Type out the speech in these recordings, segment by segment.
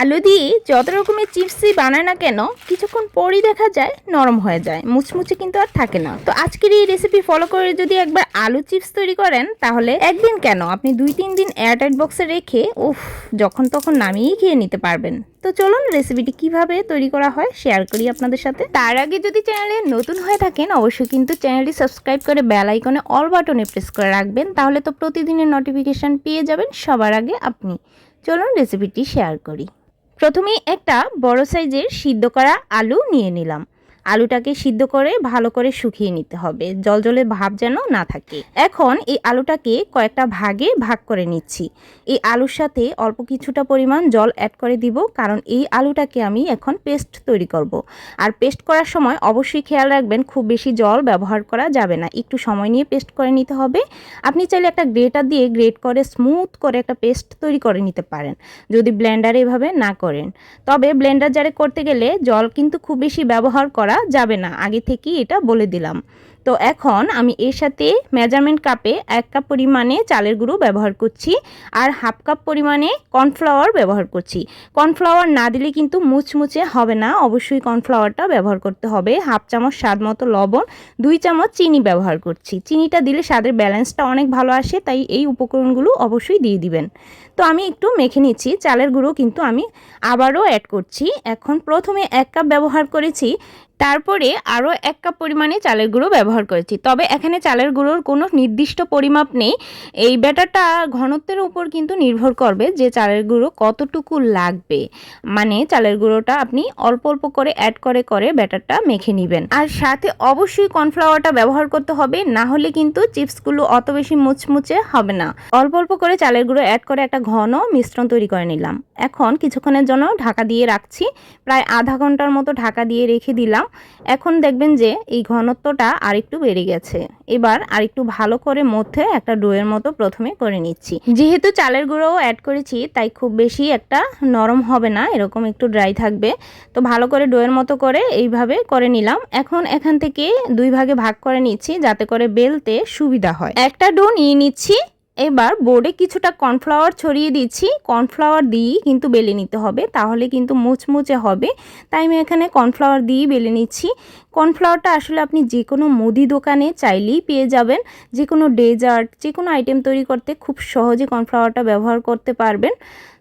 আলু দিয়ে যত রকমের চিপসই বানায় না কেন কিছুক্ষণ পরই দেখা যায় নরম হয়ে যায়, মুচমুচে কিন্তু আর থাকে না। তো আজকের এই রেসিপি ফলো করে যদি একবার আলু চিপস তৈরি করেন তাহলে একদিন কেন আপনি 2-3 দিন এয়ারটাইট বক্সে রেখে যখন তখন নামিয়েই খেয়ে নিতে পারবেন। তো চলুন রেসিপিটি কিভাবে তৈরি করা হয় শেয়ার করি আপনাদের সাথে। তার আগে যদি চ্যানেলে নতুন হয়ে থাকেন অবশ্যই কিন্তু চ্যানেলটি সাবস্ক্রাইব করে বেল আইকনে অল বাটনে প্রেস করে রাখবেন, তাহলে তো প্রতিদিনের নোটিফিকেশন পেয়ে যাবেন সবার আগে আপনি। চলুন রেসিপিটি শেয়ার করি। প্রথমে একটা বড় সাইজের সিদ্ধ করা আলু নিয়ে নিলাম। আলুটাকে সিদ্ধ করে ভালো করে শুকিয়ে নিতে হবে, জলজলে ভাব যেন না থাকে। এখন এই আলুটাকে কয়েকটা ভাগে ভাগ করে নিচ্ছি। এই আলুর সাথে অল্প কিছুটা পরিমাণ জল অ্যাড করে দিব, কারণ এই আলুটাকে আমি এখন পেস্ট তৈরি করব। আর পেস্ট করার সময় অবশ্যই খেয়াল রাখবেন খুব বেশি জল ব্যবহার করা যাবে না, একটু সময় নিয়ে পেস্ট করে নিতে হবে। আপনি চাইলে একটা গ্রেটার দিয়ে গ্রেট করে স্মুথ করে একটা পেস্ট তৈরি করে নিতে পারেন যদি ব্লেন্ডারে এভাবে না করেন। তবে ব্লেন্ডার জারে করতে গেলে জল কিন্তু খুব বেশি ব্যবহার করা যাবে না, আগে থেকেই এটা বলে দিলাম। তো এখন আমি এর সাথে মেজারমেন্ট কাপে 1 কাপ পরিমাণে চালের গুঁড়ো ব্যবহার করছি আর হাফ কাপ পরিমাণে কর্নফ্লাওয়ার ব্যবহার করছি। কর্নফ্লাওয়ার না দিলে কিন্তু মুচমুচে হবে না, অবশ্যই কর্নফ্লাওয়ারটা ব্যবহার করতে হবে। হাফ চামচ স্বাদ মতো লবণ, 2 চামচ চিনি ব্যবহার করছি। চিনিটা দিলে স্বাদের ব্যালেন্সটা অনেক ভালো আসে, তাই এই উপকরণগুলো অবশ্যই দিয়ে দিবেন। তো আমি একটু মেখে নিচ্ছি। চালের গুঁড়ো কিন্তু আমি আবারও অ্যাড করছি। এখন প্রথমে 1 কাপ ব্যবহার করেছি, তারপরে আরও 1 কাপ পরিমাণে চালের গুঁড়ো ব্যবহার করেছি। তবে এখানে চালের গুঁড়োর কোনো নির্দিষ্ট পরিমাপ নেই, এই ব্যাটারটা ঘনত্বের উপর কিন্তু নির্ভর করবে যে চালের গুঁড়ো কতটুকু লাগবে। মানে চালের গুঁড়োটা আপনি অল্প অল্প করে অ্যাড করে করে ব্যাটারটা মেখে নেবেন। আর সাথে অবশ্যই কর্নফ্লাওয়ারটা ব্যবহার করতে হবে, না হলে কিন্তু চিপসগুলো অত বেশি মুচমুচে হবে না। অল্প অল্প করে চালের গুঁড়ো অ্যাড করে একটা ঘন মিশ্রণ তৈরি করে নিলাম। এখন কিছুক্ষণের জন্য ঢাকা দিয়ে রাখছি, প্রায় আধা ঘন্টার মতো ঢাকা দিয়ে রেখে দিলাম। এখন দেখবেন যে এই ঘনত্বটা আরেকটু বেড়ে গেছে। এবার আরেকটু ভালো করে মধ্যে একটা ডোয়ের মতো প্রথমে করে নিচ্ছি। যেহেতু চালের গুঁড়োও অ্যাড করেছি তাই খুব বেশি একটা নরম হবে না, এরকম একটু ড্রাই থাকবে। তো ভালো করে ডোয়ের মতো করে এইভাবে করে নিলাম। এখন এখান থেকে 2 ভাগে ভাগ করে নিচ্ছি যাতে করে বেলতে সুবিধা হয়। একটা ডো নিয়ে নিচ্ছি। এবার বোর্ডে কিছুটা কর্নফ্লাওয়ার ছড়িয়ে দিচ্ছি। কর্নফ্লাওয়ার দিয়েই কিন্তু বেলে নিতে হবে, তাহলে কিন্তু মুচমুচে হবে। তাই আমি এখানে কর্নফ্লাওয়ার দিয়েই বেলে নিচ্ছি। কর্নফ্লাওয়ারটা আসলে আপনি যে কোনো মুদি দোকানে চাইলেই পেয়ে যাবেন। যে কোনো ডেজার্ট, যে কোনো আইটেম তৈরি করতে খুব সহজে কর্নফ্লাওয়ারটা ব্যবহার করতে পারবেন।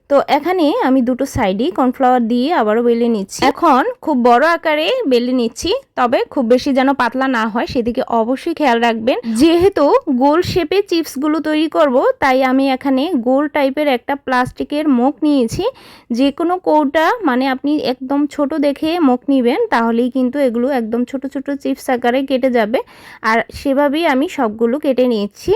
তো এখানে আমি দুটো সাইডেই কর্নফ্লাওয়ার দিয়ে আবারও বেলে নিচ্ছি। এখন খুব বড় আকারে বেলে নিচ্ছি, তবে খুব বেশি যেন পাতলা না হয় সেদিকে অবশ্যই খেয়াল রাখবেন। যেহেতু গোল শেপে চিপসগুলো তৈরি করব তাই আমি এখানে গোল টাইপের একটা প্লাস্টিকের মুখ নিয়েছি। যে কোনো কৌটা মানে আপনি একদম ছোট দেখে মুখ নেবেন, তাহলেই কিন্তু এগুলো একদম ছোট ছোট চিপস আকারে কেটে যাবে। আর সেভাবেই আমি সবগুলো কেটে নিচ্ছি।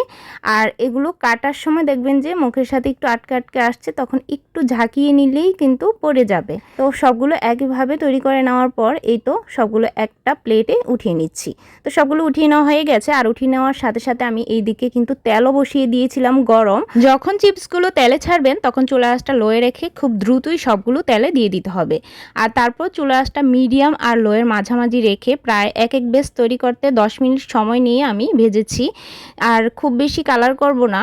আর এগুলো কাটার সময় দেখবেন যে মুখের সাথে একটু আটকে আটকে আসছে, তখন একটু ঝাঁকিয়ে নিলেই কিন্তু পড়ে যাবে। তো সবগুলো একইভাবে তৈরি করে নেওয়ার পর এই তো সবগুলো একটা প্লেটে উঠিয়ে নিচ্ছি। তো সবগুলো উঠিয়ে নেওয়া হয়ে গেছে। আর উঠিয়ে নেওয়ার সাথে সাথে আমি এই দিকে কিন্তু তেলও বসিয়ে দিয়েছিলাম গরম। যখন চিপসগুলো তেলে ছাড়বেন তখন চুলা আঁচটা লোয়ে রেখে খুব দ্রুতই সবগুলো তেলে দিয়ে দিতে হবে। আর তারপর চুলা আঁচটা মিডিয়াম আর লোয়ের মাঝামাঝি রেখে প্রায় এক ব্যাচ তৈরি করতে 10 মিনিট সময় নিয়ে আমি ভেজেছি। আর খুব বেশি কালার করব না,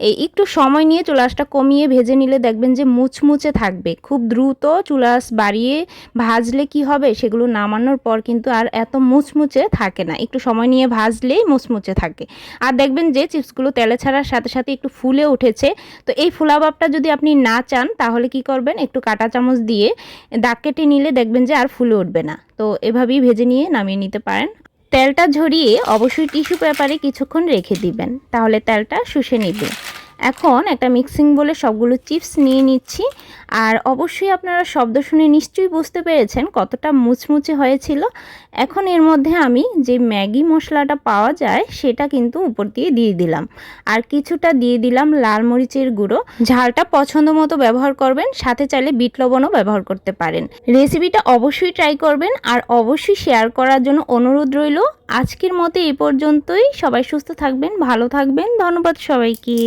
এই একটু সময় নিয়ে চুলা আঁচটা কমিয়ে ভেজে নিলে দেখবেন যে মুচমুচে থাকবে। খুব দ্রুত চুলা আঁচ বাড়িয়ে ভাজলে কি হবে, সেগুলো নামানোর পর কিন্তু আর এত মুচমুচে থাকে না, একটু সময় নিয়ে ভাজলেই মুচমুচে থাকে। আর দেখবেন যে চিপসগুলো তেলে ছাড়ার সাথে সাথে একটু ফুলে উঠেছে। তো এই ফুলা ভাবটা যদি আপনি না চান তাহলে কি করবেন, একটু কাঁটা চামচ দিয়ে দাগ কেটে নিলে দেখবেন যে আর ফুলে উঠবে না। তো এভাবেই ভেজে নিয়ে নামিয়ে নিতে পারেন। তেলটা ঝরিয়ে অবশ্যই টিস্যু পেপারে কিছুক্ষণ রেখে দিবেন, তাহলে তেলটা শুষে নেবে। এখন একটা মিক্সিং বলে সবগুলো চিপস নিয়ে নিচ্ছি। আর অবশ্যই আপনারা শব্দ শুনে নিশ্চয়ই বুঝতে পেরেছেন কতটা মুচমুচে হয়েছিল। এখন এর মধ্যে আমি যে ম্যাগি মশলাটা পাওয়া যায় সেটা কিন্তু উপর দিয়ে দিয়ে দিলাম। আর কিছুটা দিয়ে দিলাম লাল মরিচের গুঁড়ো। ঝালটা পছন্দ মতো ব্যবহার করবেন, সাথে চাইলে বিট লবণও ব্যবহার করতে পারেন। রেসিপিটা অবশ্যই ট্রাই করবেন আর অবশ্যই শেয়ার করার জন্য অনুরোধ রইল। আজকের মতো এই পর্যন্তই। সবাই সুস্থ থাকবেন, ভালো থাকবেন। ধন্যবাদ সবাইকে।